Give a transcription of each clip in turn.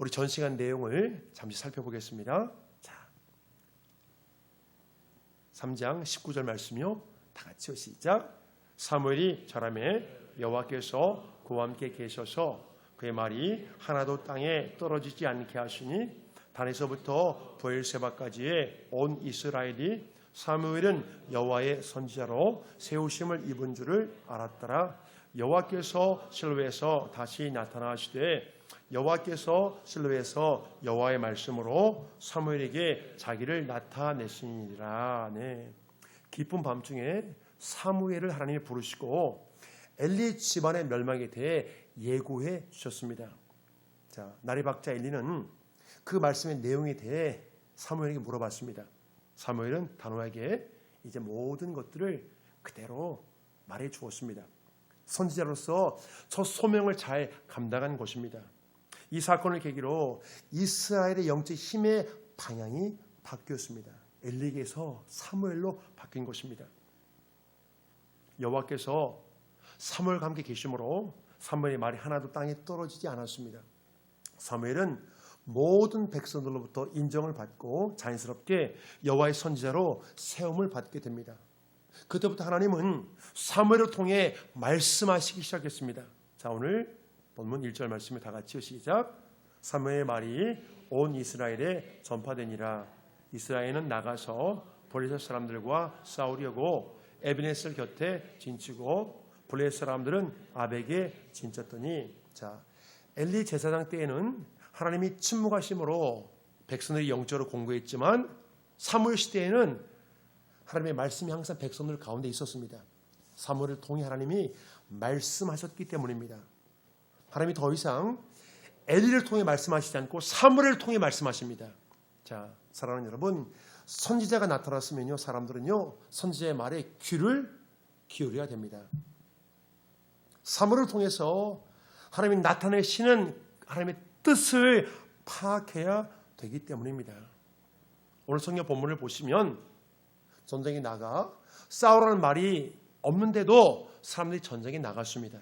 우리 전 시간 내용을 잠시 살펴보겠습니다. 자, 3장 19절 말씀이요. 다 같이요. 시작. 사무엘이 자라매 여호와께서 그와 함께 계셔서 그의 말이 하나도 땅에 떨어지지 않게 하시니 단에서부터 브엘세바까지의 온 이스라엘이 사무엘은 여호와의 선지자로 세우심을 입은 줄을 알았더라. 여호와께서 실로에서 다시 나타나시되 여호와께서 실로에서 여호와의 말씀으로 사무엘에게 자기를 나타내시니라. 네. 깊은 밤중에 사무엘을 하나님이 부르시고 엘리 집안의 멸망에 대해 예고해 주셨습니다. 자, 나리박자 엘리는 그 말씀의 내용에 대해 사무엘에게 물어봤습니다. 사무엘은 단호하게 이제 모든 것들을 그대로 말해 주었습니다. 선지자로서 저 소명을 잘 감당한 것입니다. 이 사건을 계기로 이스라엘의 영적 힘의 방향이 바뀌었습니다. 엘리에게서 사무엘로 바뀐 것입니다. 여호와께서 사무엘과 함께 계심으로 사무엘의 말이 하나도 땅에 떨어지지 않았습니다. 사무엘은 모든 백성들로부터 인정을 받고 자연스럽게 여호와의 선지자로 세움을 받게 됩니다. 그때부터 하나님은 사무엘을 통해 말씀하시기 시작했습니다. 자, 오늘 본문 1절 말씀을 다 같이 시작. 사무엘의 말이 온 이스라엘에 전파되니라. 이스라엘은 나가서 블레셋 사람들과 싸우려고 에베네셀 곁에 진치고 블레셋 사람들은 아벡에 진쳤더니, 자, 엘리 제사장 때에는 하나님이 침묵하심으로 백성들이 영적으로 공고했지만 사무엘 시대에는 하나님의 말씀이 항상 백성들 가운데 있었습니다. 사무엘을 통해 하나님이 말씀하셨기 때문입니다. 하나님이 더 이상 엘리를 통해 말씀하시지 않고 사무엘을 통해 말씀하십니다. 자, 사랑하는 여러분, 선지자가 나타났으면요, 사람들은요 선지자의 말에 귀를 기울여야 됩니다. 사무엘을 통해서 하나님이 나타내시는 하나님의 뜻을 파악해야 되기 때문입니다. 오늘 성경 본문을 보시면 전쟁에 나가 싸우라는 말이 없는데도 사람들이 전쟁에 나갔습니다.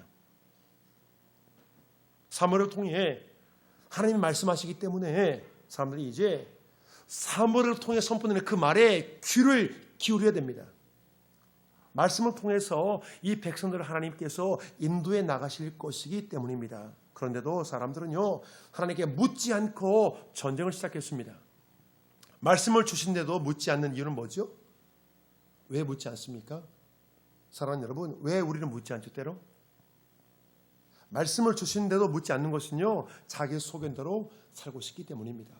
사무엘을 통해 하나님이 말씀하시기 때문에 사람들이 이제 사무엘을 통해 선포되는 그 말에 귀를 기울여야 됩니다. 말씀을 통해서 이 백성들을 하나님께서 인도해 나가실 것이기 때문입니다. 그런데도 사람들은요, 하나님께 묻지 않고 전쟁을 시작했습니다. 말씀을 주신데도 묻지 않는 이유는 뭐죠? 왜 묻지 않습니까? 사랑하는 여러분, 왜 우리는 묻지 않죠, 때로? 말씀을 주시는데도 묻지 않는 것은요, 자기 소견대로 살고 싶기 때문입니다.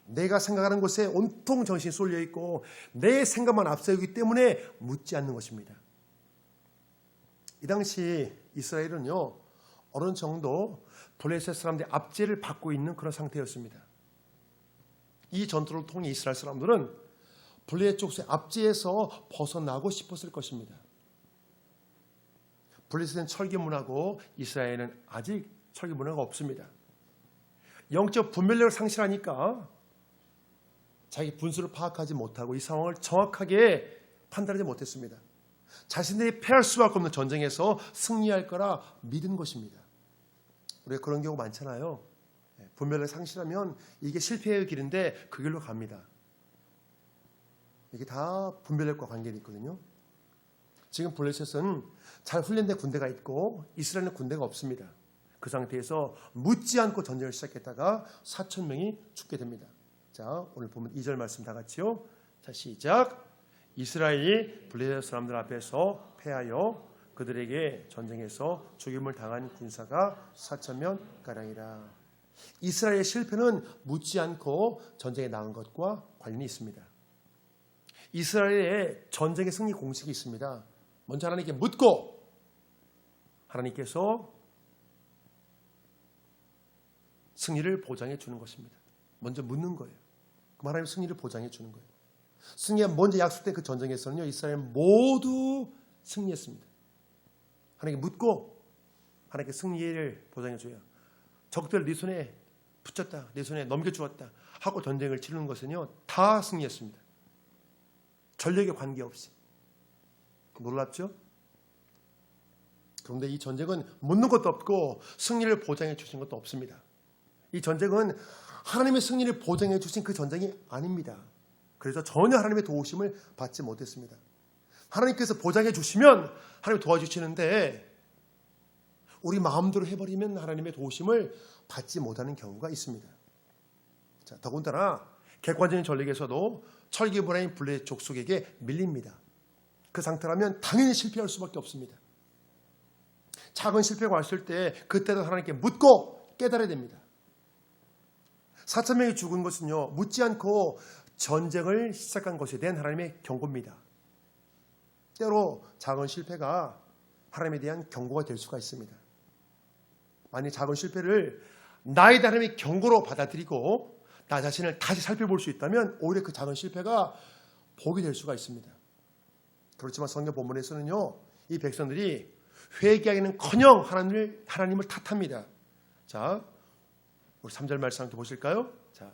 내가 생각하는 것에 온통 정신이 쏠려 있고 내 생각만 앞세우기 때문에 묻지 않는 것입니다. 이 당시 이스라엘은요, 어느 정도 블레셋 사람들의 압제를 받고 있는 그런 상태였습니다. 이 전투를 통해 이스라엘 사람들은 블레셋 쪽의 압제에서 벗어나고 싶었을 것입니다. 블레셋은 철기문화고 이스라엘은 아직 철기문화가 없습니다. 영적 분별력을 상실하니까 자기 분수를 파악하지 못하고 이 상황을 정확하게 판단하지 못했습니다. 자신들이 패할 수밖에 없는 전쟁에서 승리할 거라 믿은 것입니다. 우리가 그런 경우 많잖아요. 분별력을 상실하면 이게 실패의 길인데 그 길로 갑니다. 이게 다 분별력과 관계가 있거든요. 지금 블레셋은 잘 훈련된 군대가 있고 이스라엘은 군대가 없습니다. 그 상태에서 묻지 않고 전쟁을 시작했다가 4,000명이 죽게 됩니다. 자, 오늘 보면 2절 말씀 다 같이요. 자, 시작. 이스라엘이 블레셋 사람들 앞에서 패하여 그들에게 전쟁에서 죽임을 당한 군사가 4,000명 가량이라. 이스라엘의 실패는 묻지 않고 전쟁에 나간 것과 관련이 있습니다. 이스라엘의 전쟁의 승리 공식이 있습니다. 먼저 하나님께 묻고 하나님께서 승리를 보장해 주는 것입니다. 먼저 묻는 거예요. 그럼 하나님 승리를 보장해 주는 거예요. 승리가 먼저 약속된 그 전쟁에서는요, 이스라엘 모두 승리했습니다. 하나님께 묻고 하나님께 승리를 보장해 줘요. 적들 네 손에 붙였다, 네 손에 넘겨주었다 하고 전쟁을 치르는 것은요, 다 승리했습니다. 전력에 관계없이. 놀랍죠? 그런데 이 전쟁은 묻는 것도 없고 승리를 보장해 주신 것도 없습니다. 이 전쟁은 하나님의 승리를 보장해 주신 그 전쟁이 아닙니다. 그래서 전혀 하나님의 도우심을 받지 못했습니다. 하나님께서 보장해 주시면 하나님 도와주시는데 우리 마음대로 해버리면 하나님의 도우심을 받지 못하는 경우가 있습니다. 자, 더군다나 객관적인 전략에서도 철기분화인 블레셋 족속에게 밀립니다. 그 상태라면 당연히 실패할 수밖에 없습니다. 작은 실패가 왔을 때 그때도 하나님께 묻고 깨달아야 됩니다. 4,000명이 죽은 것은요, 묻지 않고 전쟁을 시작한 것에 대한 하나님의 경고입니다. 때로 작은 실패가 하나님에 대한 경고가 될 수가 있습니다. 만약 작은 실패를 나의 하나님의 경고로 받아들이고 나 자신을 다시 살펴볼 수 있다면 오히려 그 작은 실패가 복이 될 수가 있습니다. 그렇지만 성경 본문에서는요, 이 백성들이 회개하기는커녕 하나님을 탓합니다. 자, 우리 3절 말씀 함께 보실까요? 자,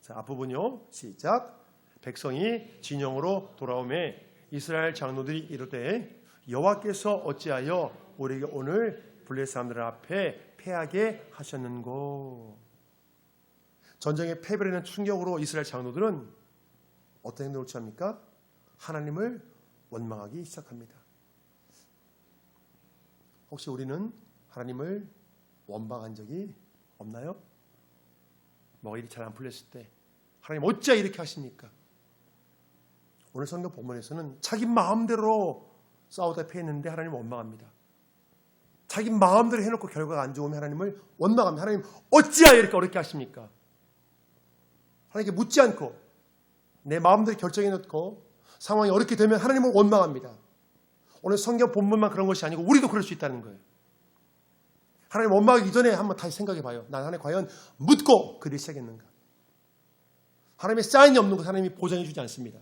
앞부분요. 시작. 백성이 진영으로 돌아오매 이스라엘 장로들이 이르되 여호와께서 어찌하여 우리에게 오늘 블레셋 사람들 앞에 패하게 하셨는고. 전쟁의 패배라는 충격으로 이스라엘 장로들은 어떤 행동을 취합니까? 하나님을 원망하기 시작합니다. 혹시 우리는 하나님을 원망한 적이 없나요? 뭐가 일이 잘 안 풀렸을 때 하나님 어찌 이렇게 하십니까? 오늘 성경 본문에서는 자기 마음대로 싸우다 패했는데 하나님 원망합니다. 자기 마음대로 해놓고 결과가 안 좋으면 하나님을 원망합니다. 하나님 어찌하여 이렇게 어렵게 하십니까? 하나님께 묻지 않고 내 마음대로 결정해놓고 상황이 어렵게 되면 하나님을 원망합니다. 오늘 성경 본문만 그런 것이 아니고 우리도 그럴 수 있다는 거예요. 하나님 원망하기 이전에 한번 다시 생각해 봐요. 난 하나님 과연 묻고 그를 시작했는가? 하나님의 사인이 없는 것 하나님이 보장해 주지 않습니다.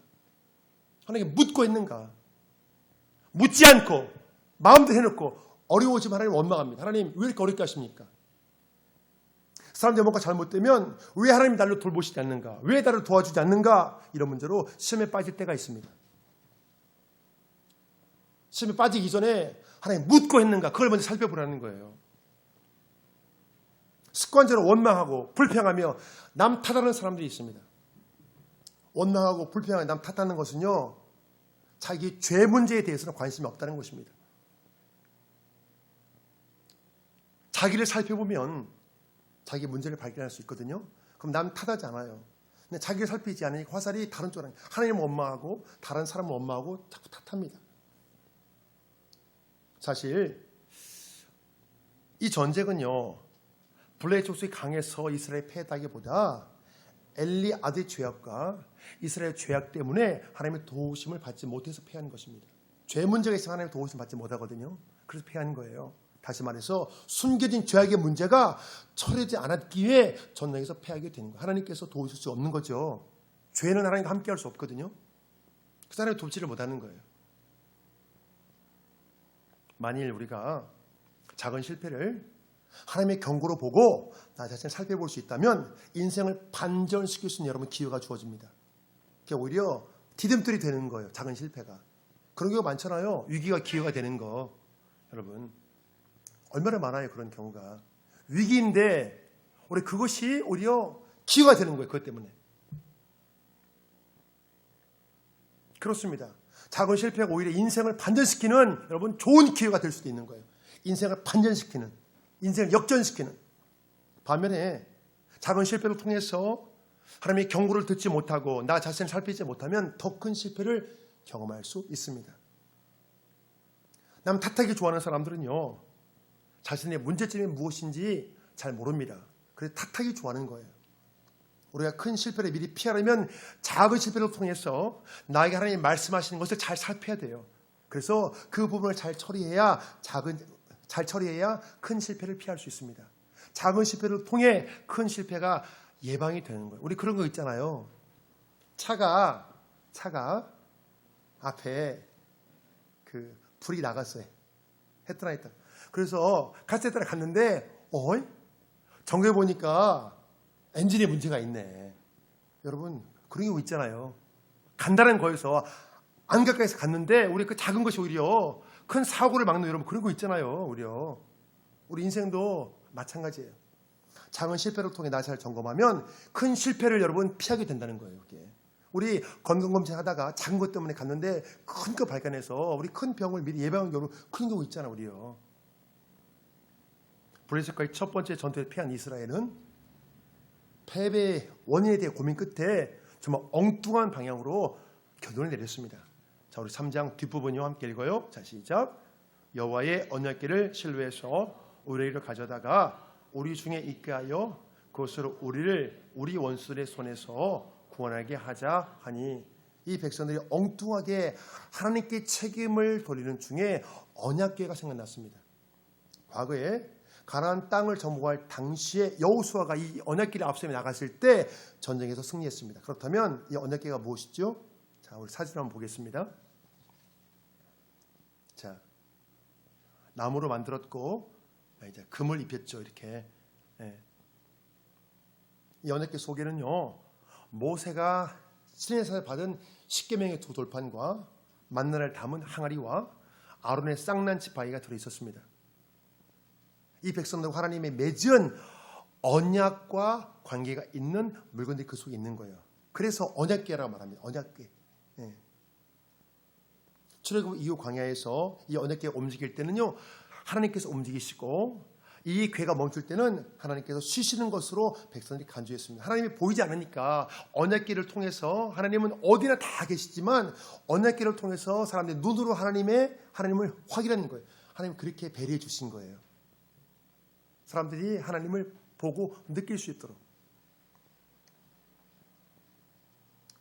하나님께 묻고 했는가? 묻지 않고 마음대로 해놓고 어려워지면 하나님 원망합니다. 하나님 왜 이렇게 어렵게 하십니까? 사람들이 뭔가 잘못되면 왜 하나님이 나를 돌보시지 않는가? 왜 나를 도와주지 않는가? 이런 문제로 시험에 빠질 때가 있습니다. 시험에 빠지기 전에 하나님 묻고 했는가? 그걸 먼저 살펴보라는 거예요. 습관적으로 원망하고 불평하며 남 탓하는 사람들이 있습니다. 원망하고 불평하며 남 탓하는 것은요, 자기 죄 문제에 대해서는 관심이 없다는 것입니다. 자기를 살펴보면 자기 문제를 발견할 수 있거든요. 그럼 남 탓하지 않아요. 근데 자기를 살피지 않으니 화살이 다른 쪽으로 하나님을 원망하고 다른 사람을 원망하고 자꾸 탓합니다. 사실 이 전쟁은요, 블레셋 족속이 강해서 이스라엘이 패했다기보다 엘리 아들의 죄악과 이스라엘 죄악 때문에 하나님의 도우심을 받지 못해서 패한 것입니다. 죄 문제가 있으면 하나님의 도우심 받지 못하거든요. 그래서 패한 거예요. 다시 말해서 숨겨진 죄악의 문제가 처리되지 않았기에 전쟁에서 패하게 된 거예요. 하나님께서 도우실 수 없는 거죠. 죄는 하나님과 함께할 수 없거든요. 그 사람이 돕지를 못하는 거예요. 만일 우리가 작은 실패를 하나님의 경고로 보고 나 자신을 살펴볼 수 있다면 인생을 반전시킬 수 있는 여러분 기회가 주어집니다. 그게 오히려 디딤돌이 되는 거예요. 작은 실패가. 그런 경우가 많잖아요. 위기가 기회가 되는 거. 여러분 얼마나 많아요. 그런 경우가. 위기인데 우리 그것이 오히려 기회가 되는 거예요. 그것 때문에. 그렇습니다. 작은 실패가 오히려 인생을 반전시키는 여러분 좋은 기회가 될 수도 있는 거예요. 인생을 반전시키는, 인생을 역전시키는. 반면에 작은 실패를 통해서 하나님의 경고를 듣지 못하고 나 자신을 살피지 못하면 더 큰 실패를 경험할 수 있습니다. 남 탓하기 좋아하는 사람들은요, 자신의 문제점이 무엇인지 잘 모릅니다. 그래서 탓하기 좋아하는 거예요. 우리가 큰 실패를 미리 피하려면 작은 실패를 통해서 나에게 하나님이 말씀하시는 것을 잘 살펴야 돼요. 그래서 그 부분을 잘 처리해야 큰 실패를 피할 수 있습니다. 작은 실패를 통해 큰 실패가 예방이 되는 거예요. 우리 그런 거 있잖아요. 차가 앞에 그 불이 나갔어요. 헤드라이트. 그래서 카세트를 갔는데 정거해 보니까 엔진에 문제가 있네. 여러분 그런 경우 있잖아요. 간단한 거에서 안 가까이서 갔는데 우리 그 작은 것이 오히려 큰 사고를 막는 여러분 그런 거 있잖아요. 오히려 우리 인생도 마찬가지예요. 작은 실패를 통해 나 자신을 점검하면 큰 실패를 여러분 피하게 된다는 거예요. 이게. 우리 건강검진 하다가 작은 것 때문에 갔는데 큰 거 발견해서 우리 큰 병을 미리 예방한 경우 큰 경우 있잖아 우리요. 블레셋과의 첫 번째 전투에 패한 이스라엘은 패배의 원인에 대해 고민 끝에 정말 엉뚱한 방향으로 결론을 내렸습니다. 자, 우리 3장 뒷부분이와 함께 읽어요. 자, 시작. 여호와의 언약궤를 실로에서 우리를 가져다가 우리 중에 있게 하여 그것으로 우리를 우리 원수들의 손에서 구원하게 하자 하니, 이 백성들이 엉뚱하게 하나님께 책임을 돌리는 중에 언약궤가 생각났습니다. 과거에 가나안 땅을 정복할 당시에 여호수아가 이 언약궤를 앞서 나갔을 때 전쟁에서 승리했습니다. 그렇다면 이 언약궤가 무엇이죠? 자, 우리 사진 한번 보겠습니다. 자, 나무로 만들었고 이제 금을 입혔죠. 이렇게. 이 언약궤 속에는요, 모세가 시내에서 받은 10계명의 두 돌판과 만나를 담은 항아리와 아론의 쌍난 지팡이가 들어 있었습니다. 이 백성들과 하나님의 맺은 언약과 관계가 있는 물건들이 그 속에 있는 거예요. 그래서 언약궤라고 말합니다. 언약궤. 출애굽 이후 광야에서 이 언약궤가 움직일 때는요, 하나님께서 움직이시고 이 궤가 멈출 때는 하나님께서 쉬시는 것으로 백성들이 간주했습니다. 하나님이 보이지 않으니까 언약궤를 통해서, 하나님은 어디나 다 계시지만 언약궤를 통해서 사람들이 눈으로 하나님을 확인하는 거예요. 하나님 그렇게 배려해 주신 거예요. 사람들이 하나님을 보고 느낄 수 있도록.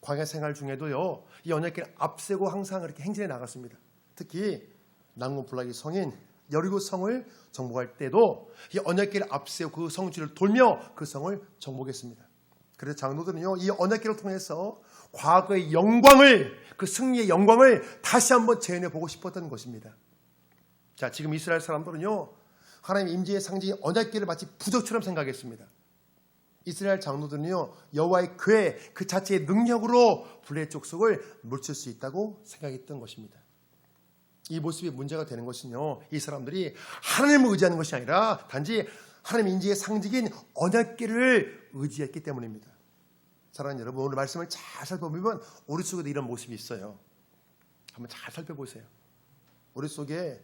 광야 생활 중에도요, 이 언약궤를 앞세고 항상 그렇게 행진해 나갔습니다. 특히 난공 불락의 성인 여리고 성을 정복할 때도 이 언약궤를 앞세우고 그 성지를 돌며 그 성을 정복했습니다. 그래서 장로들은요, 이 언약궤를 통해서 과거의 영광을, 그 승리의 영광을 다시 한번 재현해 보고 싶었던 것입니다. 자, 지금 이스라엘 사람들은요, 하나님의 임재의 상징인 언약궤를 마치 부적처럼 생각했습니다. 이스라엘 장로들은요, 여호와의 궤 그 자체의 능력으로 블레셋 족속을 물칠 수 있다고 생각했던 것입니다. 이 모습이 문제가 되는 것은요, 이 사람들이 하나님을 의지하는 것이 아니라 단지 하나님의 인지의 상징인 언약궤를 의지했기 때문입니다. 사랑하는 여러분, 오늘 말씀을 잘 살펴보면 우리 속에도 이런 모습이 있어요. 한번 잘 살펴보세요. 우리 속에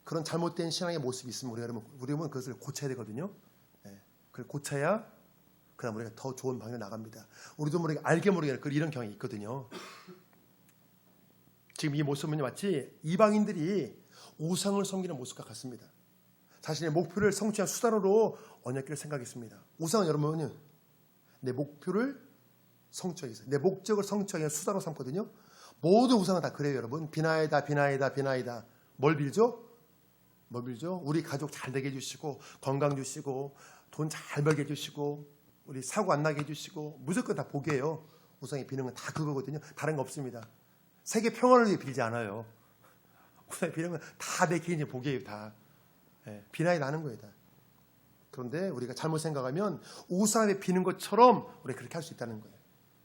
그런 잘못된 신앙의 모습이 있으면 우리는 그것을 고쳐야 되거든요. 그걸 고쳐야 그다음 우리가 더 좋은 방향으로 나갑니다. 우리도 모르게 알게 모르게 이런 경향이 있거든요. 지금 이 모습은 마치 이방인들이 우상을 섬기는 모습과 같습니다. 자신의 목표를 성취한 수단으로 언약궤를 생각했습니다. 우상은 여러분, 내 목표를 성취하기 위해서, 내 목적을 성취하기 위한 수단으로 삼거든요. 모든 우상은 다 그래요, 여러분. 비나이다. 뭘 빌죠? 우리 가족 잘 되게 해주시고, 건강 주시고, 돈 잘 벌게 해주시고, 우리 사고 안 나게 해주시고, 무조건 다 복이에요. 우상이 비는 건 다 그거거든요. 다른 거 없습니다. 세계 평화를 위해 빌지 않아요. 우상이 비는 건 다 내 개인의 복이에요. 다. 비나이 나는 거예요. 다. 그런데 우리가 잘못 생각하면 우상에 비는 것처럼 우리가 그렇게 할 수 있다는 거예요.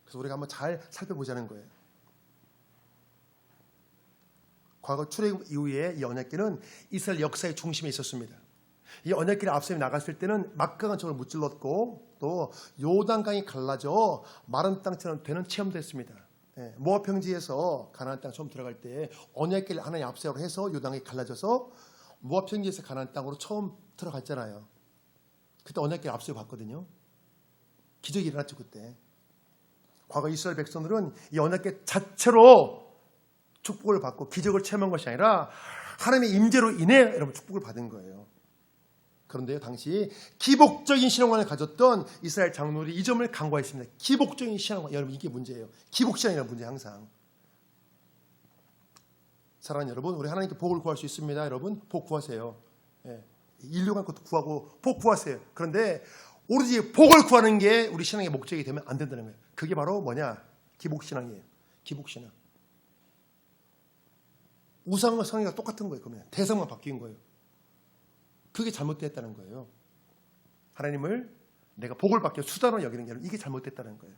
그래서 우리가 한번 잘 살펴보자는 거예요. 과거 출애굽 이후에 이 언약궤는 이스라엘 역사의 중심에 있었습니다. 이 언약궤를 앞서 나갔을 때는 막강한 적을 무찔렀고, 또 요단강이 갈라져 마른 땅처럼 되는 체험도 했습니다. 모압 평지에서 가나안 땅 처음 들어갈 때 언약궤를 하나님 앞세우로 해서 요단강이 갈라져서 모압 평지에서 가나안 땅으로 처음 들어갔잖아요. 그때 언약궤를 앞세워 봤거든요. 기적이 일어났죠. 그때 과거 이스라엘 백성들은 이 언약궤 자체로 축복을 받고 기적을 체험한 것이 아니라 하나님의 임재로 인해 여러분 축복을 받은 거예요. 그런데요, 당시 기복적인 신앙관을 가졌던 이스라엘 장로들이 이 점을 간과했습니다. 기복적인 신앙관, 여러분 이게 문제예요. 기복신앙이라는 문제. 항상 사랑하는 여러분, 우리 하나님께 복을 구할 수 있습니다. 여러분 복 구하세요. 인류간 것도 구하고 복 구하세요. 그런데 오로지 복을 구하는 게 우리 신앙의 목적이 되면 안 된다는 거예요. 그게 바로 뭐냐? 기복신앙이에요. 기복신앙. 우상과 성의가 똑같은 거예요. 그러면 대상만 바뀐 거예요. 그게 잘못됐다는 거예요. 하나님을 내가 복을 받게 수단으로 여기는 게 아니라 이게 잘못됐다는 거예요.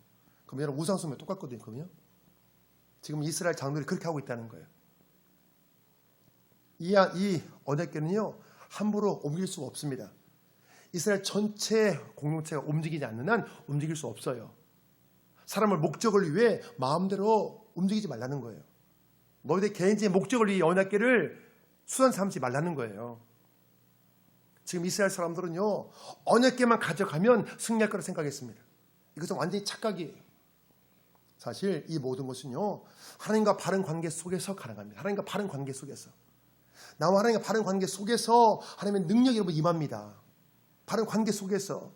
그럼 여러분 우상 숭배 똑같거든요. 그러면 지금 이스라엘 장로들이 그렇게 하고 있다는 거예요. 이 언약궤는요 함부로 옮길 수가 없습니다. 이스라엘 전체 공동체가 움직이지 않는 한 움직일 수 없어요. 사람을 목적을 위해 마음대로 움직이지 말라는 거예요. 너희들 개인적인 목적을 위해 언약궤를 수단 삼지 말라는 거예요. 지금 이스라엘 사람들은요, 언약궤만 가져가면 승리할 거라 생각했습니다. 이것은 완전히 착각이에요. 사실 이 모든 것은요, 하나님과 바른 관계 속에서 가능합니다. 하나님과 바른 관계 속에서. 나와 하나님과 바른 관계 속에서 하나님의 능력이 여러분 임합니다. 바른 관계 속에서.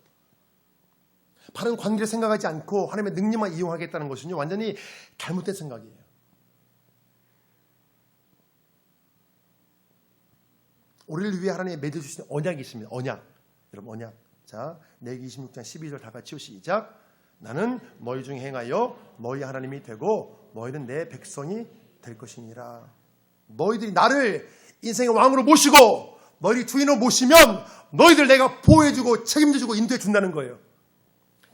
바른 관계를 생각하지 않고 하나님의 능력만 이용하겠다는 것은요, 완전히 잘못된 생각이에요. 우리를 위해 하나님이 맺어주신 언약이 있습니다. 언약. 여러분 언약. 자, 레위기 26장 12절 다 같이 시작. 나는 너희 중에 행하여 너희 하나님이 되고 너희는 내 백성이 될 것이니라. 너희들이 나를 인생의 왕으로 모시고 너희들이 주인으로 모시면 너희들 내가 보호해주고 책임져주고 인도해준다는 거예요.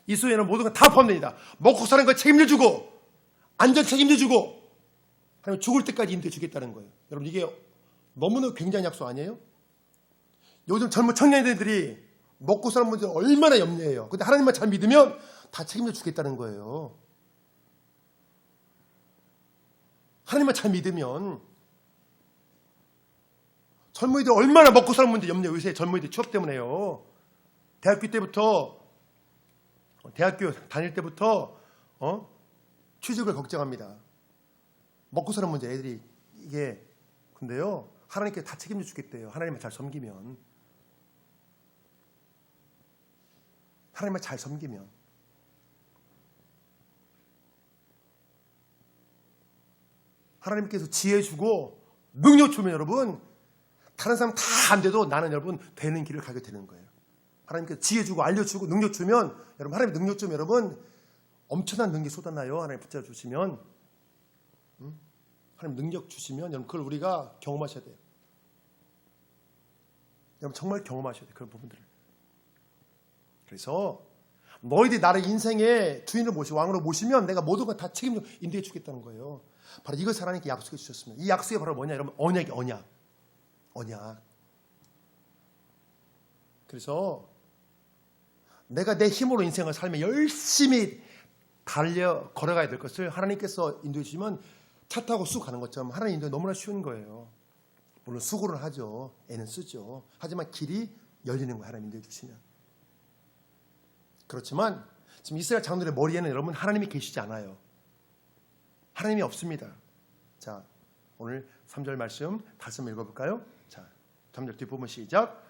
이 소에는 모든 건 다 포함됩니다. 먹고 사는 거 책임져주고 안전 책임져주고 하나님 죽을 때까지 인도해주겠다는 거예요. 여러분 이게 너무나 굉장한 약속 아니에요? 요즘 젊은 청년들이 먹고 사는 문제 얼마나 염려해요. 근데 하나님만 잘 믿으면 다 책임져 주겠다는 거예요. 하나님만 잘 믿으면. 젊은이들 얼마나 먹고 사는 문제 염려해요. 요새 젊은이들 취업 때문에요. 대학교 다닐 때부터 취직을 걱정합니다. 먹고 사는 문제 애들이 이게 근데요. 하나님께 다 책임져 주겠대요. 하나님만 잘 섬기면. 하나님만 잘 섬기면. 하나님께서 지혜 주고 능력 주면 여러분 다른 사람 다 안 돼도 나는 여러분 되는 길을 가게 되는 거예요. 하나님께서 지혜 주고 알려주고 능력 주면 여러분 하나님 능력 주면 여러분 엄청난 능력이 쏟아나요. 하나님 붙잡아 주시면 하나님 능력 주시면 여러분 그걸 우리가 경험하셔야 돼요. 여러분 정말 경험하셔야 돼요. 그런 부분들을. 그래서 너희들이 나를 인생의 주인을 모시고 왕으로 모시면 내가 모든 걸 다 책임져 인도해 주겠다는 거예요. 바로 이것을 하나님께 약속해 주셨습니다. 이 약속이 바로 뭐냐 여러분 언약이 언약. 그래서 내가 내 힘으로 인생을 살며 열심히 걸어가야 될 것을 하나님께서 인도해 주시면 차 타고 쑥 가는 것처럼 하나님 인도가 너무나 쉬운 거예요. 물론 수고를 하죠. 애는 쓰죠. 하지만 길이 열리는 거예요. 하나님 인도해 주시면. 그렇지만 지금 이스라엘 장로들의 머리에는 여러분 하나님이 계시지 않아요. 하나님이 없습니다. 자, 오늘 3절 말씀 다시 한번 읽어볼까요? 자, 3절 뒷부분 시작.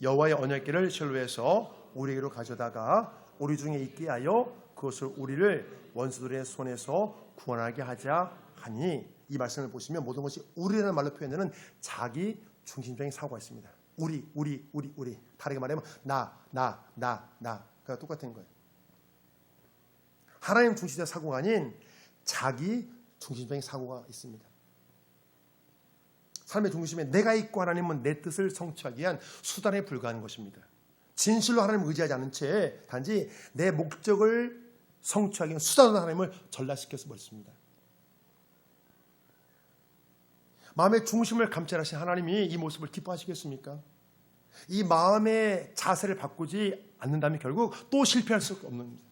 여호와의 언약궤를 실로에서 우리에게로 가져다가 우리 중에 있게 하여 그것을 우리를 원수들의 손에서 구원하게 하자 하니 이 말씀을 보시면 모든 것이 우리라는 말로 표현되는 자기 중심적인 사고가 있습니다. 우리. 다르게 말하면 나. 똑같은 거예요. 하나님 중심적 사고가 아닌 자기 중심적인 사고가 있습니다. 삶의 중심에 내가 있고 하나님은 내 뜻을 성취하기 위한 수단에 불과한 것입니다. 진실로 하나님을 의지하지 않은 채 단지 내 목적을 성취하기 위한 수단으로 하나님을 전락시켜서 버렸습니다. 마음의 중심을 감찰하신 하나님이 이 모습을 기뻐하시겠습니까? 이 마음의 자세를 바꾸지 않는다면 결국 또 실패할 수 없는 겁니다.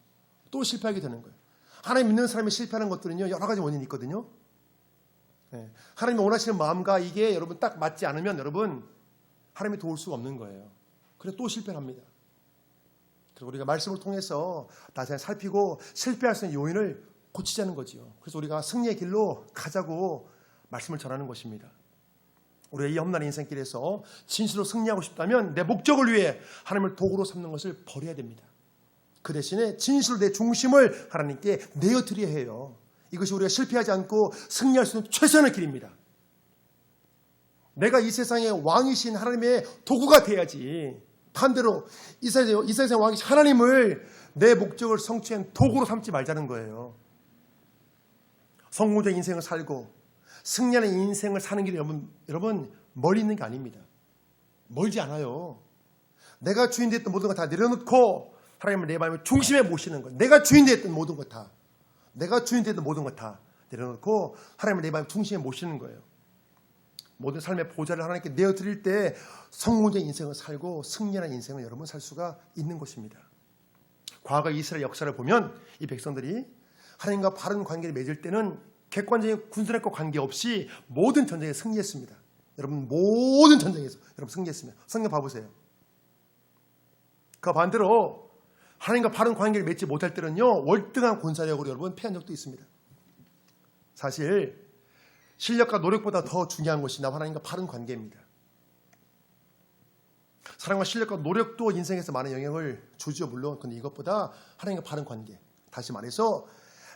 또 실패하게 되는 거예요. 하나님 믿는 사람이 실패하는 것들은요 여러 가지 원인이 있거든요. 하나님이 원하시는 마음과 이게 여러분 딱 맞지 않으면 여러분 하나님이 도울 수가 없는 거예요. 그래서 또 실패합니다. 그래서 우리가 말씀을 통해서 다시 살피고 실패할 수 있는 요인을 고치자는 거죠. 그래서 우리가 승리의 길로 가자고 말씀을 전하는 것입니다. 우리가 이 험난한 인생길에서 진실로 승리하고 싶다면 내 목적을 위해 하나님을 도구로 삼는 것을 버려야 됩니다. 그 대신에 진실로 내 중심을 하나님께 내어드려야 해요. 이것이 우리가 실패하지 않고 승리할 수 있는 최선의 길입니다. 내가 이 세상의 왕이신 하나님의 도구가 돼야지. 반대로 이 세상의 왕이신 하나님을 내 목적을 성취한 도구로 삼지 말자는 거예요. 성공적인 인생을 살고 승리하는 인생을 사는 길이 여러분 멀리 있는 게 아닙니다. 멀지 않아요. 내가 주인 됐던 모든 것 다 내려놓고 하나님을 내 마음의 중심에 모시는 것. 내가 주인 됐던 모든 것 다 내려놓고 하나님을 내 마음의 중심에 모시는 거예요. 모든 삶의 보좌를 하나님께 내어드릴 때 성공적인 인생을 살고 승리하는 인생을 여러분 살 수가 있는 것입니다. 과거 이스라엘 역사를 보면 이 백성들이 하나님과 바른 관계를 맺을 때는 객관적인 군사력과 관계없이 모든 전쟁에 승리했습니다. 여러분 모든 전쟁에서 여러분 승리했습니다. 성경 봐보세요. 그 반대로 하나님과 바른 관계를 맺지 못할 때는요 월등한 군사력으로 여러분 패한 적도 있습니다. 사실 실력과 노력보다 더 중요한 것이 나와 하나님과 바른 관계입니다. 사랑과 실력과 노력도 인생에서 많은 영향을 주죠. 물론 근데 이것보다 하나님과 바른 관계, 다시 말해서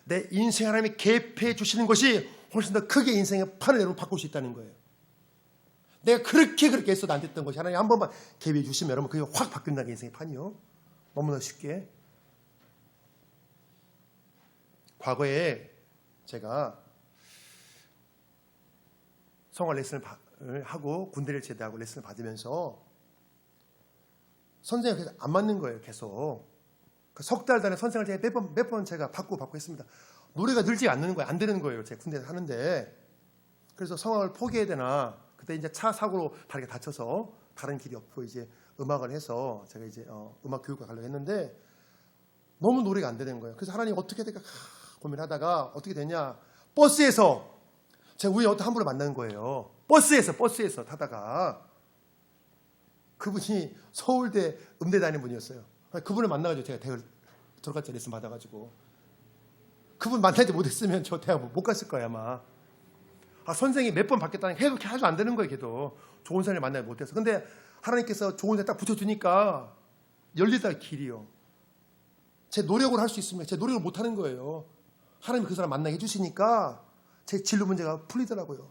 내 인생 하나님이 개입해 주시는 것이 훨씬 더 크게 인생의 판을 여러분 바꿀 수 있다는 거예요. 내가 그렇게 했어도 안 됐던 것이 하나님 한 번만 개입해 주시면 여러분 그게 확 바뀐다는 게 인생의 판이요. 너무나 쉽게. 과거에 제가 성화 레슨을 하고 군대를 제대하고 레슨을 받으면서 선생님이 안 맞는 거예요. 계속 석 달 단에 선생을 제가 몇 번 제가 받고 했습니다. 노래가 늘지 않는 거예요. 안 되는 거예요. 제가 군대에서 하는데. 그래서 성악을 포기해야 되나. 그때 이제 차 사고로 다리가 다쳐서 다른 길이 없고 이제 음악을 해서 제가 이제 음악 교육과 가려고 했는데 너무 노래가 안 되는 거예요. 그래서 하나님 어떻게 될까 고민하다가 어떻게 되냐. 버스에서 제가 우연히 어떤 한 분을 만난 거예요. 버스에서 타다가 그분이 서울대 음대 다니는 분이었어요. 그분을 만나가지고 제가 대학을 들어갔죠. 레슨 받아가지고 그분 만나지 못했으면 저 대학 못 갔을 거예요 아마. 선생이 몇 번 받겠다는 게 그렇게 아주 안 되는 거예요. 걔도 좋은 사람을 만나지 못해서. 근데 하나님께서 좋은 사람 딱 붙여주니까 열리다 길이요. 제 노력으로 할 수 있으면 제 노력을 못하는 거예요. 하나님이 그 사람 만나게 해주시니까 제 진로 문제가 풀리더라고요.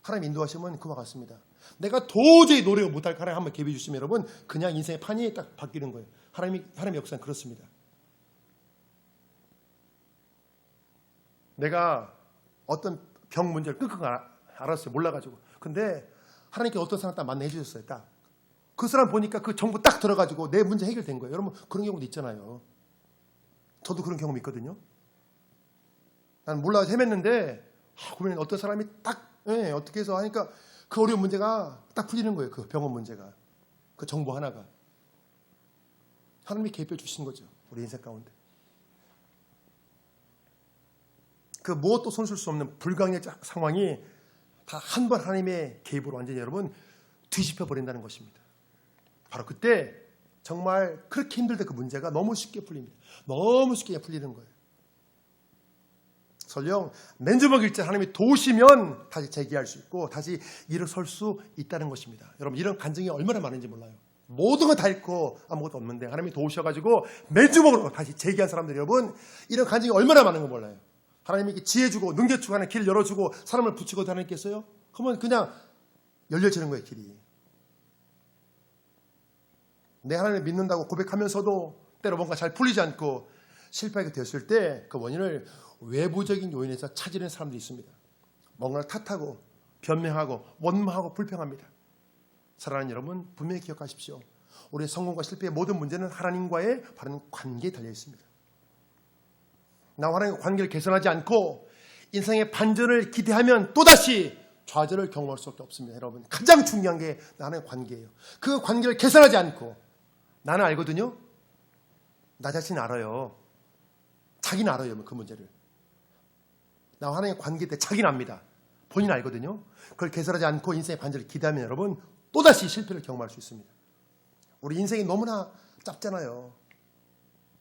하나님 인도하시면 그와 같습니다. 내가 도저히 노력을 못할 하나님 한번 개입해 주시면 여러분 그냥 인생의 판이 딱 바뀌는 거예요. 하나님의 역사는 그렇습니다. 내가 어떤 병 문제를 끙끙 알았어요. 몰라가지고. 근데 하나님께 어떤 사람 딱 만나해 주셨어요. 딱. 그 사람 보니까 그 정보 딱 들어가지고 내 문제 해결된 거예요. 여러분 그런 경우도 있잖아요. 저도 그런 경험이 있거든요. 난 몰라서 헤맸는데 그러면 어떤 사람이 딱 어떻게 해서 하니까 그 어려운 문제가 딱 풀리는 거예요. 그 병원 문제가. 그 정보 하나가. 하나님이 개입해 주신 거죠. 우리 인생 가운데. 그 무엇도 손쓸 수 없는 불가항력 상황이 다 한 번 하나님의 개입으로 완전히 여러분 뒤집혀 버린다는 것입니다. 바로 그때 정말 그렇게 힘들 때 그 문제가 너무 쉽게 풀립니다. 너무 쉽게 풀리는 거예요. 설령 맨주먹일지 하나님이 도우시면 다시 재기할 수 있고 다시 일어설 수 있다는 것입니다. 여러분 이런 간증이 얼마나 많은지 몰라요. 모든 건 다 잃고 아무것도 없는데 하나님이 도우셔가지고 맨주먹으로 다시 재기한 사람들이 여러분 이런 간증이 얼마나 많은 거 몰라요. 하나님이 지혜 주고 능력 주고 하는 길을 열어주고 사람을 붙이고 하나님께서요. 그러면 그냥 열려지는 거예요. 길이. 내 하나님을 믿는다고 고백하면서도 때로 뭔가 잘 풀리지 않고 실패하게 되었을 때 그 원인을 외부적인 요인에서 찾으려는 사람들이 있습니다. 뭔가를 탓하고 변명하고 원망하고 불평합니다. 사랑하는 여러분 분명히 기억하십시오. 우리의 성공과 실패의 모든 문제는 하나님과의 바른 관계에 달려 있습니다. 나와 하나님과 관계를 개선하지 않고 인생의 반전을 기대하면 또다시 좌절을 경험할 수밖에 없습니다. 여러분 가장 중요한 게 나는 관계예요. 그 관계를 개선하지 않고 나는 알거든요. 나 자신 알아요. 자기는 알아요. 그 문제를. 나와 하나님의 관계 때 자기는 압니다. 본인 알거든요. 그걸 개선하지 않고 인생의 반전을 기대하면 여러분 또다시 실패를 경험할 수 있습니다. 우리 인생이 너무나 짧잖아요.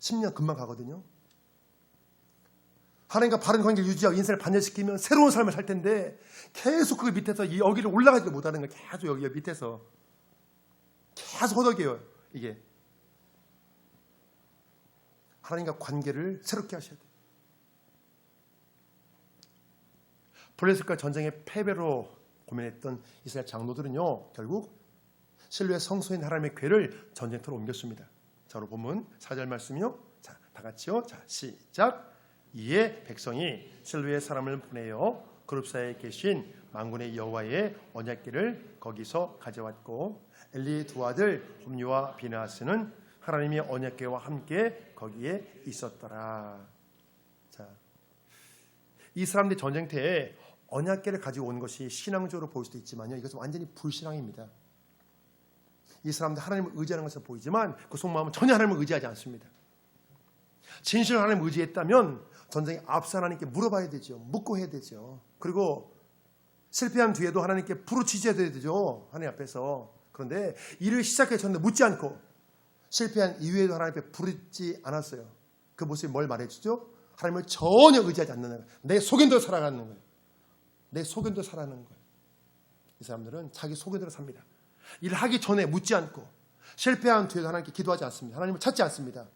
10년 금방 가거든요. 하나님과 바른 관계를 유지하고 인생을 반전시키면 새로운 삶을 살 텐데 계속 그 밑에서 이 여기를 올라가지 못하는 거 계속 여기 밑에서 계속 허덕여요. 이게 하나님과 관계를 새롭게 하셔야 돼요. 블레셋과 전쟁의 패배로 고민했던 이스라엘 장로들은요 결국 실로의 성소인 하나님의 궤를 전쟁터로 옮겼습니다. 자, 우리 본문 4절 말씀이요. 자, 다 같이요. 자, 시작. 이에 백성이 실로의 사람을 보내어 그룹 사이에 계신 만군의 여호와의 언약궤를 거기서 가져왔고 엘리의 두 아들 홈리와 비느하스는 하나님의 언약궤와 함께 거기에 있었더라. 자, 이 사람들이 전쟁터에 언약궤를 가지고 온 것이 신앙적으로 보일 수도 있지만요, 이것은 완전히 불신앙입니다. 이 사람들 하나님을 의지하는 것으로 보이지만 그 속마음은 전혀 하나님을 의지하지 않습니다. 진실로 하나님을 의지했다면 전쟁에 앞서 하나님께 물어봐야 되죠. 묻고 해야 되죠. 그리고 실패한 뒤에도 하나님께 부르짖어야 되죠. 하나님 앞에서. 그런데 일을 시작해 줬는데 묻지 않고 실패한 이후에도 하나님 앞에 부르짖지 않았어요. 그 모습이 뭘 말해주죠? 하나님을 전혀 의지하지 않는 거예요. 내 소견대로 살아가는 거예요. 내 소견대로 살아가는 거예요. 이 사람들은 자기 소견대로 삽니다. 일하기 전에 묻지 않고 실패한 뒤에도 하나님께 기도하지 않습니다. 하나님을 찾지 않습니다.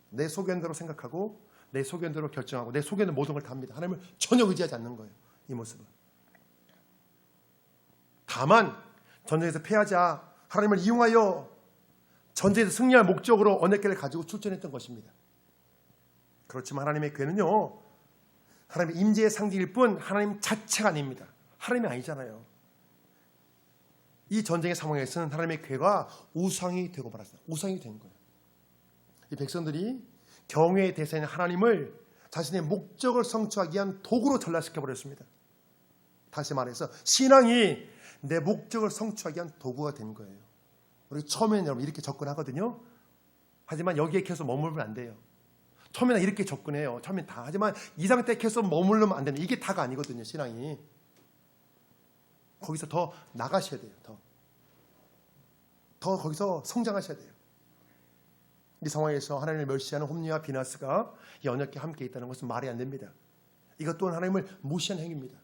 내 소견대로 생각하고 내 소견대로 결정하고 내 소견대로 모든 걸 다 합니다. 하나님을 전혀 의지하지 않는 거예요. 이 모습은. 다만 전쟁에서 패하자 하나님을 이용하여 전쟁에서 승리할 목적으로 언약궤를 가지고 출전했던 것입니다. 그렇지만 하나님의 궤는요, 하나님의 임재의 상징일 뿐 하나님 자체가 아닙니다. 하나님이 아니잖아요. 이 전쟁의 상황에서는 하나님의 궤가 우상이 되고 말았어요. 우상이 된 거예요. 이 백성들이 경외의 대상인 하나님을 자신의 목적을 성취하기 위한 도구로 전락시켜버렸습니다. 다시 말해서 신앙이 내 목적을 성취하기 위한 도구가 된 거예요. 우리 처음에는 여러분 이렇게 접근하거든요. 하지만 여기에 계속 머물면 안 돼요. 처음에는 이렇게 접근해요. 처음엔 다. 하지만 이 상태에 계속 머물면 안 되는, 이게 다가 아니거든요. 신앙이. 거기서 더 나가셔야 돼요. 더 거기서 성장하셔야 돼요. 이 상황에서 하나님을 멸시하는 홈리와 비나스가 이 언약궤 함께 있다는 것은 말이 안 됩니다. 이것 또한 하나님을 무시한 행위입니다.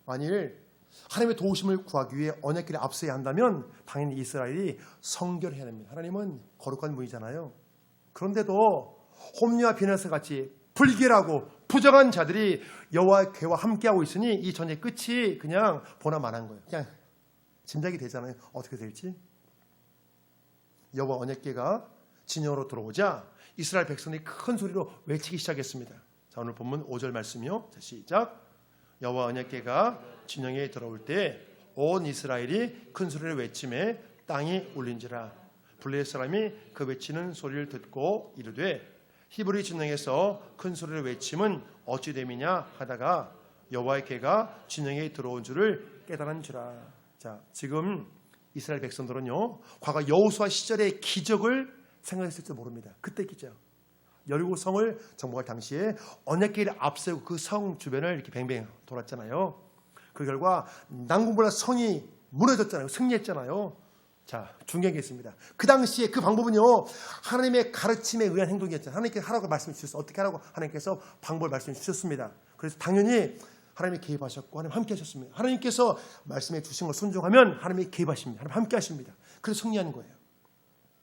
만일 하나님의 도우심을 구하기 위해 언약궤를 앞서야 한다면 당연히 이스라엘이 성결해야 됩니다. 하나님은 거룩한 분이잖아요. 그런데도 홈리와 비나스 같이 불결하고 부정한 자들이 여호와의 궤와 함께하고 있으니 이 전쟁의 끝이 그냥 보나 마나한 거예요. 그냥 짐작이 되잖아요. 어떻게 될지. 여호와 언약궤가 진영으로 들어오자 이스라엘 백성들이 큰 소리로 외치기 시작했습니다. 자, 오늘 본문 5절 말씀이요. 자, 시작. 여호와 언약궤가 진영에 들어올 때 온 이스라엘이 큰 소리를 외치매 땅이 울린지라. 블레셋 사람이 그 외치는 소리를 듣고 이르되 히브리 진영에서 큰 소리를 외침은 어찌 됨이냐 하다가 여호와의 궤가 진영에 들어온 줄을 깨달은지라. 자, 지금 이스라엘 백성들은요, 과거 여호수아 시절의 기적을 생각했을지 모릅니다. 그때 기적. 여리고 성을 정복할 당시에 언약궤를 앞세우고 그 성 주변을 이렇게 뱅뱅 돌았잖아요. 그 결과 난공불락 성이 무너졌잖아요. 승리했잖아요. 자, 중요한 게 있습니다. 그 당시에 그 방법은요, 하나님의 가르침에 의한 행동이었잖아요. 하나님께서 하라고 말씀해 주셨어요. 어떻게 하라고 하나님께서 방법을 말씀해 주셨습니다. 그래서 당연히 하나님이 개입하셨고 하나님 함께 하셨습니다. 하나님께서 말씀해 주신 걸 순종하면 하나님이 개입하십니다. 하나님 함께 하십니다. 그래서 승리하는 거예요.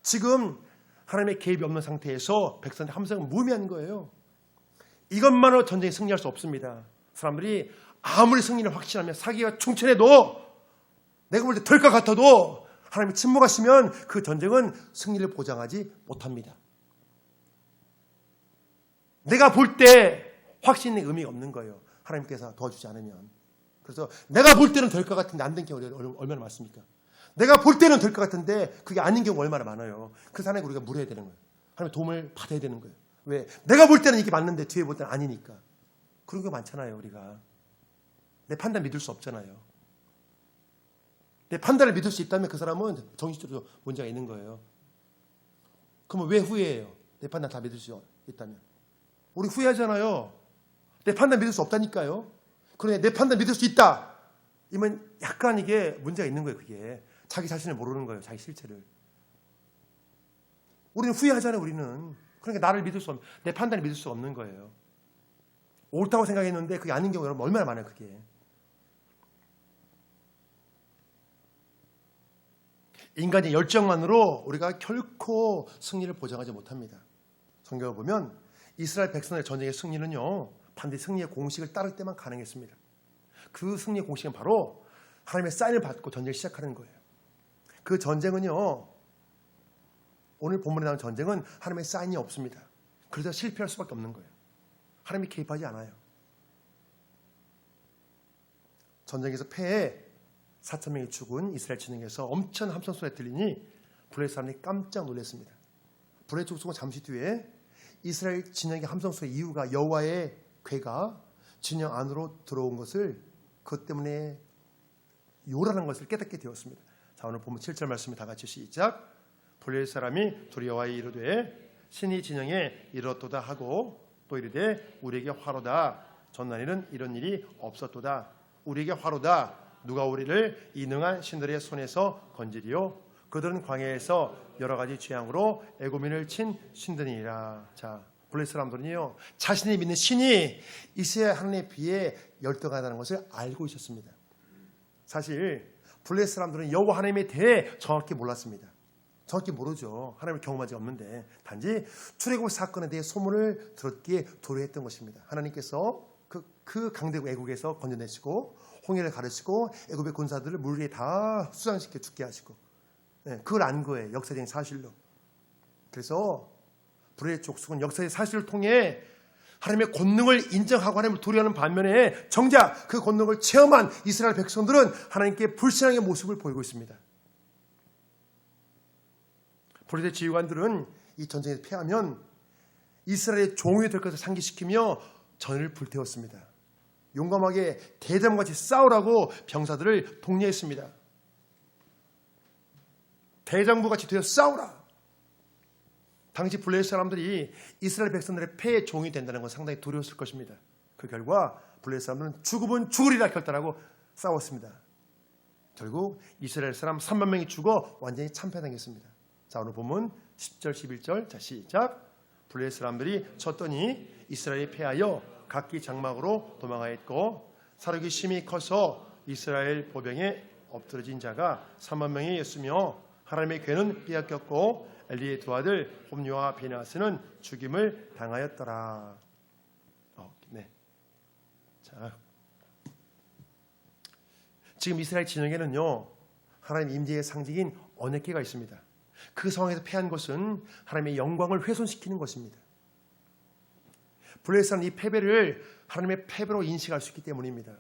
지금 하나님의 개입이 없는 상태에서 백성들 함성은 무의미한 거예요. 이것만으로 전쟁에 승리할 수 없습니다. 사람들이 아무리 승리를 확신하면 사기가 충천해도 내가 볼 때 될 것 같아도 하나님이 침묵하시면 그 전쟁은 승리를 보장하지 못합니다. 내가 볼 때 확신의 의미가 없는 거예요. 하나님께서 도와주지 않으면. 그래서 내가 볼 때는 될 것 같은데 안 된 경우가 얼마나 많습니까? 내가 볼 때는 될 것 같은데 그게 아닌 경우가 얼마나 많아요. 그래서 하나님 우리가 물어야 되는 거예요. 하나님 도움을 받아야 되는 거예요. 왜? 내가 볼 때는 이게 맞는데 뒤에 볼 때는 아니니까. 그런 게 많잖아요. 우리가. 내 판단 믿을 수 없잖아요. 내 판단을 믿을 수 있다면 그 사람은 정신적으로 문제가 있는 거예요. 그러면 왜 후회해요? 내 판단 다 믿을 수 있다면. 우리 후회하잖아요. 내 판단 믿을 수 없다니까요. 그런데 내 판단 믿을 수 있다. 이면 약간 이게 문제가 있는 거예요. 그게 자기 자신을 모르는 거예요. 자기 실체를. 우리는 후회하잖아요. 우리는. 그러니까 나를 믿을 수 없는, 내 판단을 믿을 수 없는 거예요. 옳다고 생각했는데 그게 아닌 경우가 여러분 얼마나 많아요. 그게. 인간의 열정만으로 우리가 결코 승리를 보장하지 못합니다. 성경을 보면 이스라엘 백성의 전쟁의 승리는요, 반드시 승리의 공식을 따를 때만 가능했습니다. 그 승리의 공식은 바로 하나님의 사인을 받고 전쟁을 시작하는 거예요. 그 전쟁은요, 오늘 본문에 나온 전쟁은 하나님의 사인이 없습니다. 그래서 실패할 수밖에 없는 거예요. 하나님이 개입하지 않아요. 전쟁에서 패해 4,000명이 죽은 이스라엘 진영에서 엄청난 함성 소리가 들리니 블레셋 사람들이 깜짝 놀랐습니다. 블레셋 죽은 잠시 뒤에 이스라엘 진영의 함성 소리 이유가 여호와의 궤가 진영 안으로 들어온 것을 그것 때문에 요란한 것을 깨닫게 되었습니다. 자, 오늘 본문 7절 말씀을 다 같이 시작. 블레셋 사람이 둘이 여호와에 이르되 신이 진영에 이르렀도다 하고 또 이르되 우리에게 화로다. 전날에는 이런 일이 없었도다. 우리에게 화로다. 누가 우리를 이 능한 신들의 손에서 건지리요? 그들은 광야에서 여러 가지 재앙으로 애고민을 친 신들이니라. 자, 블레셋 사람들은요, 자신이 믿는 신이 이스라엘 하나님에 비해 열등하다는 것을 알고 있었습니다. 사실 블레셋 사람들은 여호와 하나님에 대해 정확히 몰랐습니다. 정확히 모르죠. 하나님을 경험한 적이 없는데 단지 출애굽 사건에 대해 소문을 들었기에 도래했던 것입니다. 하나님께서 그 강대국 애국에서 건져내시고 홍해를 가르치고 애굽의 군사들을 물 위에 다 수장시켜 죽게 하시고, 그걸 안 거예요. 역사적인 사실로. 그래서 블레셋 족속은 역사의 사실을 통해 하나님의 권능을 인정하고 하나님을 두려워하는 반면에 정작 그 권능을 체험한 이스라엘 백성들은 하나님께 불신앙의 모습을 보이고 있습니다. 블레셋 지휘관들은 이 전쟁에서 패하면 이스라엘의 종이 될 것을 상기시키며 전을 불태웠습니다. 용감하게 대장같이 싸우라고 병사들을 독려했습니다. 대장부같이 되어 싸우라. 당시 블레셋 사람들이 이스라엘 백성들의 패의 종이 된다는 건 상당히 두려웠을 것입니다. 그 결과 블레셋 사람들은 죽으면 죽으리라 결단하고 싸웠습니다. 결국 이스라엘 사람 3만 명이 죽어 완전히 참패당했습니다. 자, 오늘 본문 10절 11절 자 시작. 블레셋 사람들이 쳤더니 이스라엘이 패하여 각기 장막으로 도망하였고 사륙이 심히 커서 이스라엘 보병에 엎드러진 자가 3만 명이었으며 하나님의 괴는 빼앗겼고 엘리의 두 아들 홈리와 비나스는 죽임을 당하였더라. 네. 자, 지금 이스라엘 진영에는요, 하나님 임재의 상징인 언약궤가 있습니다. 그 상황에서 패한 것은 하나님의 영광을 훼손시키는 것입니다. 블레셋은 이 패배를 하나님의 패배로 인식할 수 있기 때문입니다.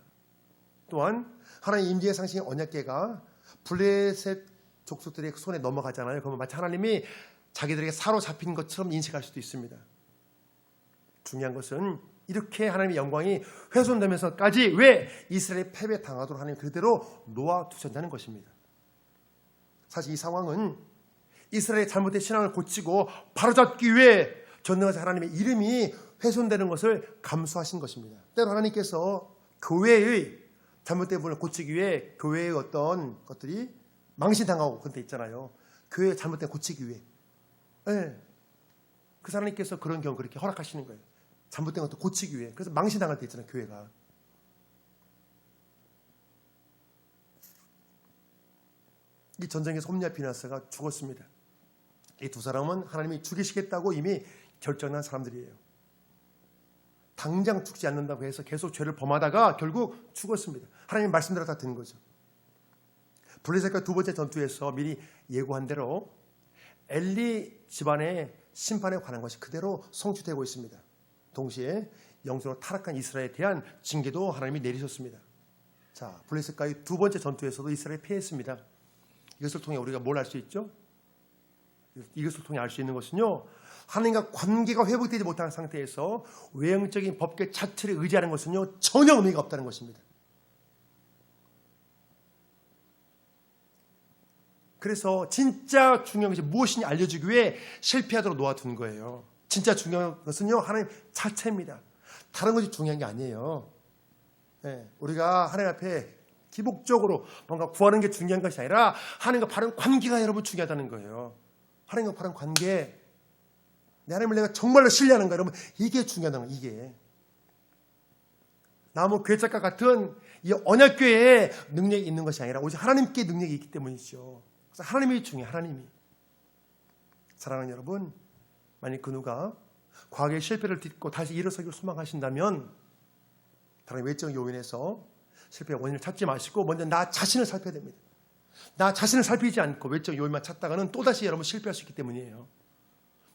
또한 하나님 임재의 상징인 언약궤가 블레셋 족속들의 손에 넘어가잖아요. 그러면 마치 하나님이 자기들에게 사로잡힌 것처럼 인식할 수도 있습니다. 중요한 것은 이렇게 하나님의 영광이 훼손되면서까지 왜 이스라엘이 패배 당하도록 하나님 그대로 놓아두셨다는 것입니다. 사실 이 상황은 이스라엘의 잘못된 신앙을 고치고 바로잡기 위해 전능하신 하나님의 이름이 훼손되는 것을 감수하신 것입니다. 때로 하나님께서 교회의 잘못된 부분을 고치기 위해 교회의 어떤 것들이 망신당하고 그런 데 있잖아요. 교회 잘못된 고치기 위해. 네. 그래서 하나님께서 그런 경우 그렇게 허락하시는 거예요. 잘못된 것도 고치기 위해. 그래서 망신당할 때 있잖아요. 교회가. 이 전쟁에서 홈리와 비나스가 죽었습니다. 이 두 사람은 하나님이 죽이시겠다고 이미 결정한 사람들이에요. 당장 죽지 않는다고 해서 계속 죄를 범하다가 결국 죽었습니다. 하나님 말씀대로 다 된 거죠. 블레셋과 두 번째 전투에서 미리 예고한 대로 엘리 집안의 심판에 관한 것이 그대로 성취되고 있습니다. 동시에 영적으로 타락한 이스라엘에 대한 징계도 하나님이 내리셨습니다. 자, 블레셋과의 두 번째 전투에서도 이스라엘이 패했습니다. 이것을 통해 우리가 뭘 알 수 있죠? 이것을 통해 알 수 있는 것은요, 하나님과 관계가 회복되지 못한 상태에서 외형적인 법계 자체를 의지하는 것은요 전혀 의미가 없다는 것입니다. 그래서 진짜 중요한 것이 무엇인지 알려주기 위해 실패하도록 놓아둔 거예요. 진짜 중요한 것은요 하나님 자체입니다. 다른 것이 중요한 게 아니에요. 네, 우리가 하나님 앞에 기복적으로 뭔가 구하는 게 중요한 것이 아니라 하나님과 바른 관계가 여러분 중요하다는 거예요. 하나님과 바른 관계, 내 하나님을 내가 정말로 신뢰하는 거 여러분, 이게 중요하다는 거예요. 이게 나무 괴짝과 같은 이 언약궤에 능력이 있는 것이 아니라 오직 하나님께 능력이 있기 때문이죠. 그래서 하나님이 중요해요. 하나님이. 사랑하는 여러분, 만약 그 누가 과거의 실패를 딛고 다시 일어서기를 소망하신다면 다른 외적 요인에서 실패의 원인을 찾지 마시고 먼저 나 자신을 살펴야 됩니다. 나 자신을 살피지 않고 외적 요인만 찾다가는 또다시 여러분 실패할 수 있기 때문이에요.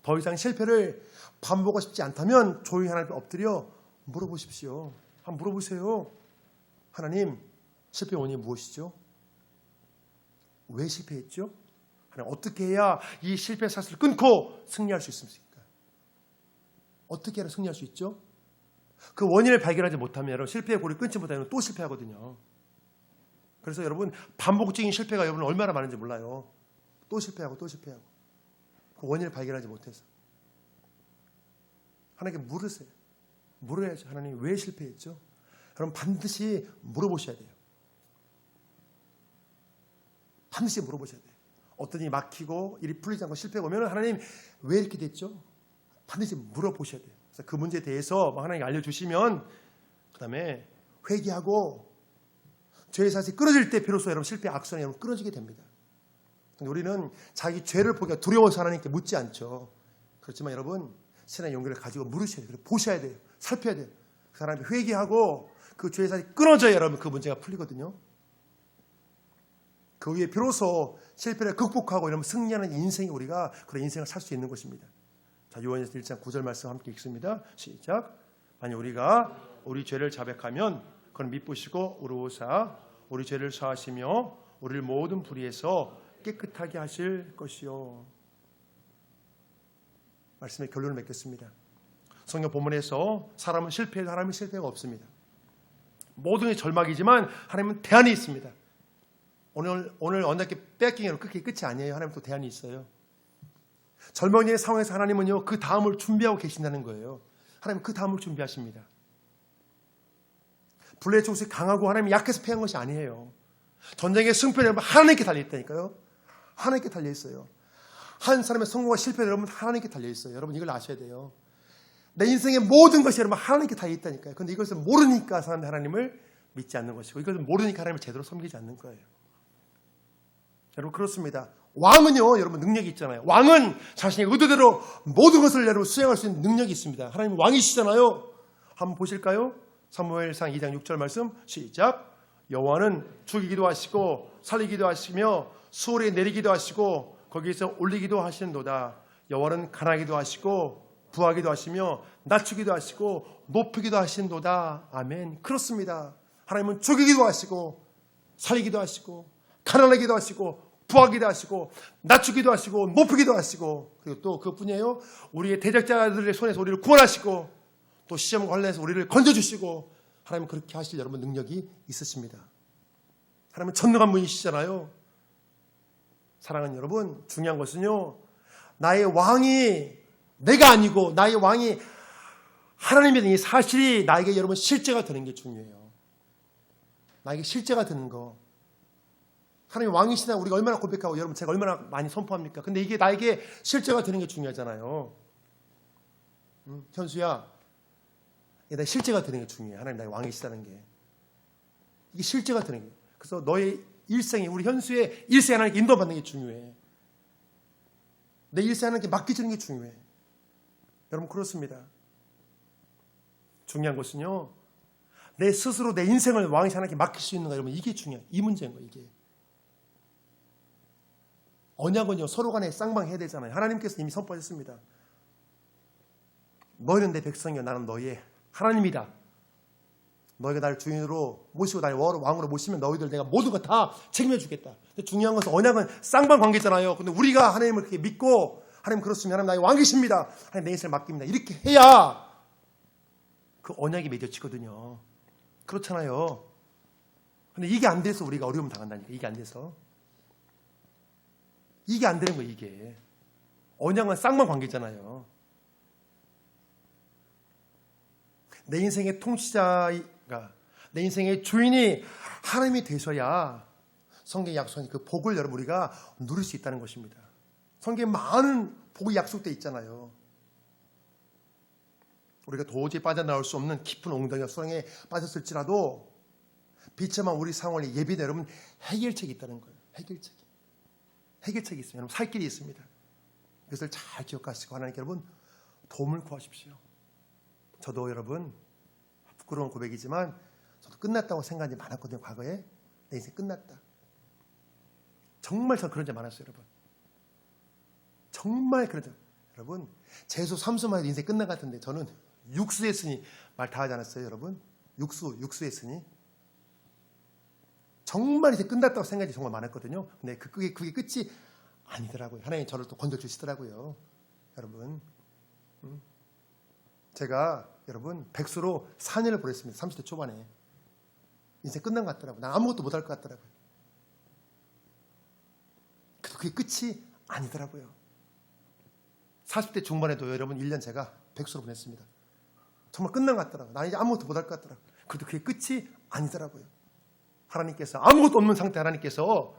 더 이상 실패를 반복하고 싶지 않다면 조용히 하나님 엎드려 물어보십시오. 한번 물어보세요. 하나님, 실패의 원인이 무엇이죠? 왜 실패했죠? 하나님, 어떻게 해야 이 실패 사슬을 끊고 승리할 수 있습니까? 어떻게 해야 승리할 수 있죠? 그 원인을 발견하지 못하면 여러분 실패의 고리 끊지 못하면 또 실패하거든요. 그래서 여러분 반복적인 실패가 여러분 얼마나 많은지 몰라요. 또 실패하고 또 실패하고 그 원인을 발견하지 못해서 하나님께 물으세요. 물어야죠. 하나님 왜 실패했죠? 여러분 반드시 물어보셔야 돼요. 반드시 물어보셔야 돼요. 어떤 일이 막히고 일이 풀리지 않고 실패가 오면 하나님 왜 이렇게 됐죠? 반드시 물어보셔야 돼요. 그래서 그 문제에 대해서 하나님께 알려주시면 그 다음에 회개하고 죄의 사실이 끊어질 때 비로소 여러분 실패의 악선이 여러분 끊어지게 됩니다. 우리는 자기 죄를 보기가 두려워서 하나님께 묻지 않죠. 그렇지만 여러분 신앙의 용기를 가지고 물으셔야 돼요. 보셔야 돼요. 살펴야 돼요. 그 사람이 회개하고 그 죄의 사실이 끊어져야 여러분 그 문제가 풀리거든요. 그 위에 비로소 실패를 극복하고 이러면 승리하는 인생이 우리가 그런 인생을 살 수 있는 것입니다. 자, 요한일서 1장 9절 말씀 함께 읽습니다. 시작. 만약 우리가 우리 죄를 자백하면 그는 미쁘시고 의로우사 우리 죄를 사하시며 우리를 모든 불의에서 깨끗하게 하실 것이요. 말씀의 결론을 맺겠습니다. 성경 본문에서 사람은 실패해도 하나님은 실패가 없습니다. 모든 게 절망이지만 하나님은 대안이 있습니다. 오늘 언약계 뺏기기로 끝이 아니에요. 하나님 또 대안이 있어요. 절망의 상황에서 하나님은요 그 다음을 준비하고 계신다는 거예요. 하나님 그 다음을 준비하십니다. 불의의 족속이 강하고 하나님이 약해서 패한 것이 아니에요. 전쟁의 승패는 여러분 하나님께 달려있다니까요. 하나님께 달려있어요. 한 사람의 성공과 실패는 여러분 하나님께 달려있어요. 여러분 이걸 아셔야 돼요. 내 인생의 모든 것이 여러분 하나님께 달려있다니까요. 그런데 이것을 모르니까 사람들이 하나님을 믿지 않는 것이고 이것을 모르니까 하나님을 제대로 섬기지 않는 거예요. 여러분 그렇습니다. 왕은요 여러분 능력이 있잖아요. 왕은 자신의 의도대로 모든 것을 여러분 수행할 수 있는 능력이 있습니다. 하나님 왕이시잖아요. 한번 보실까요? 사무엘상 2장 6절 말씀 시작. 여호와는 죽이기도 하시고 살리기도 하시며 수월에 내리기도 하시고 거기에서 올리기도 하시는도다. 여호와는 가나기도 하시고 부하기도 하시며 낮추기도 하시고 높이기도 하시는도다. 아멘. 그렇습니다. 하나님은 죽이기도 하시고 살리기도 하시고 가난하기도 하시고 부하기도 하시고 낮추기도 하시고 높이기도 하시고 그리고 또 그뿐이에요. 우리의 대적자들의 손에서 우리를 구원하시고 또 시험 관련해서 우리를 건져주시고 하나님은 그렇게 하실 여러분 능력이 있으십니다. 하나님은 전능한 분이시잖아요. 사랑하는 여러분 중요한 것은요 나의 왕이 내가 아니고 나의 왕이 하나님이라는 이 사실이 나에게 여러분 실제가 되는 게 중요해요. 나에게 실제가 되는 거. 하나님 왕이시나 우리가 얼마나 고백하고 여러분 제가 얼마나 많이 선포합니까? 근데 이게 나에게 실제가 되는 게 중요하잖아요. 현수야 나 실제가 되는 게 중요해. 하나님 나의 왕이시다는 게 이게 실제가 되는 게. 그래서 너의 일생이 우리 현수의 일생에 하나님께 인도받는 게 중요해. 내 일생에 하나님께 맡겨주는 게 중요해. 여러분 그렇습니다. 중요한 것은요 내 스스로 내 인생을 왕이신 하나님께 맡길 수 있는가 여러분 이게 중요해요. 이 문제인 거예요. 이게 언약은요 서로 간에 쌍방해야 되잖아요. 하나님께서 이미 선포하셨습니다. 너희는 내 백성이요 나는 너희의 하나님이다. 너희가 나를 주인으로 모시고 나를 왕으로 모시면 너희들 내가 모든 거 다 책임져 주겠다. 근데 중요한 것은 언약은 쌍방 관계잖아요. 근데 우리가 하나님을 그렇게 믿고 하나님 그렇습니다. 하나님 나의 왕이십니다. 하나님 내 인생을 맡깁니다. 이렇게 해야 그 언약이 맺어지거든요. 그렇잖아요. 근데 이게 안 돼서 우리가 어려움 당한다니까. 이게 안 돼서. 이게 안 되는 거예요. 이게. 언약은 쌍방 관계잖아요. 내 인생의 통치자가 내 인생의 주인이 하나님이 되셔야 성경의 약속한 그 복을 여러분 우리가 누릴 수 있다는 것입니다. 성경에 많은 복이 약속되어 있잖아요. 우리가 도저히 빠져나올 수 없는 깊은 엉덩이와 수렁에 빠졌을지라도 비참한 우리 상황을 예비된 여러분 해결책이 있다는 거예요. 해결책이 있습니다. 여러분 살 길이 있습니다. 이것을 잘 기억하시고 하나님께 여러분 도움을 구하십시오. 저도 여러분 부끄러운 고백이지만 저도 끝났다고 생각이 많았거든요. 과거에 내 인생 끝났다. 정말 저 그런 적 많았어요. 여러분 정말 그런 적. 여러분 재수 3수만 해도 인생 끝난 것 같은데 저는 육수 했으니 말 다 하지 않았어요. 여러분 육수 했으니 정말 이제 끝났다고 생각이 정말 많았거든요. 근데 그게 끝이 아니더라고요. 하나님 저를 또 건져주시더라고요. 여러분 제가 여러분 백수로 4년을 보냈습니다. 30대 초반에. 인생 끝난 것 같더라고요. 난 아무것도 못할 것 같더라고요. 그래도 그게 끝이 아니더라고요. 40대 중반에도 여러분 1년 제가 백수로 보냈습니다. 정말 끝난 것 같더라고요. 난 이제 아무것도 못할 것 같더라고요. 그래도 그게 끝이 아니더라고요. 하나님께서 아무것도 없는 상태 하나님께서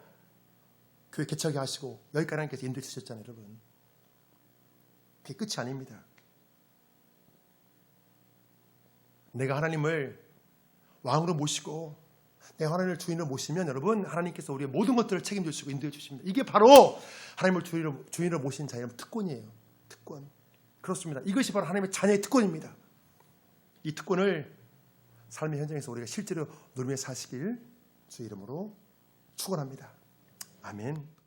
교회 개척하게 하시고 여기까지 하나님께서 인도해 주셨잖아요. 여러분. 그게 끝이 아닙니다. 내가 하나님을 왕으로 모시고 내가 하나님을 주인으로 모시면 여러분 하나님께서 우리의 모든 것들을 책임져 주시고 인도해 주십니다. 이게 바로 하나님을 주인으로 모신 자의 특권이에요. 특권. 그렇습니다. 이것이 바로 하나님의 자녀의 특권입니다. 이 특권을 삶의 현장에서 우리가 실제로 누리며 사시길 주의 이름으로 축원합니다. 아멘.